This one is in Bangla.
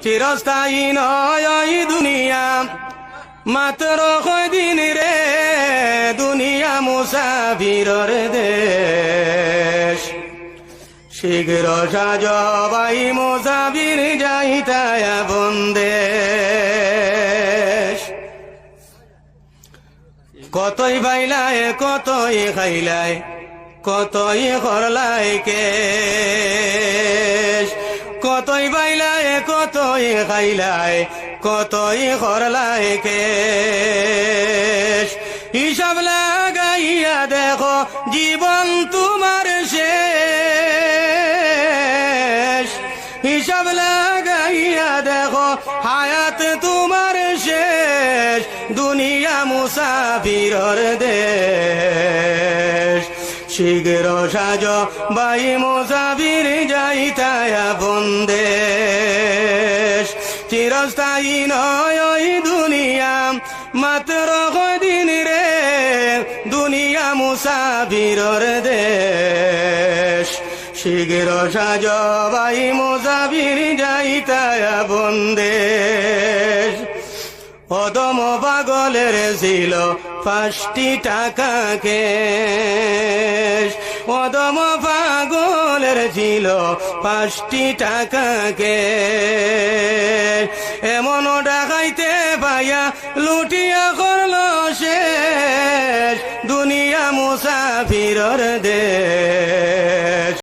চিরস্থায়ী নয় ওই দুনিয়া, মাত্র কয়দিন রে, দুনিয়া মুসাফিরর দেশ। শীঘ্র সাজ ভাই মুসাফির যাইতায় বন্দেশ। কতই বাইলায় কতই খাইলায়, কতই করলাই কেশ। কতই বাইলায় কতই খাইলায়, কতই করলাই কেশ। হিসাব লাগাইয়া দেখো জীবন তোমার শেষ। হিসাব লাগাইয়া দেখো হায়াত তোমার শেষ। দুনিয়া মুসাফিরর দেশ। শীঘ্র সাজ ভাই মুসাফির যাইতায় বন্দেশ। চিরস্থায়ী নয় ওই দুনিয়া, মাত্র কয়দিন রে, দুনিয়া মুসাফিরর দেশ। শীঘ্র সাজ ভাই মুসাফির যাইতায় বন্দেশ। অদম পাগলের ছিল 5টি টাকা কেশ। অদম পাগলের ছিল 5টি টাকা কেশ। এমন ডাকাইতে পাইয়া লুটিয়া করল শেষ। দুনিয়া মুসাফিরর দেশ।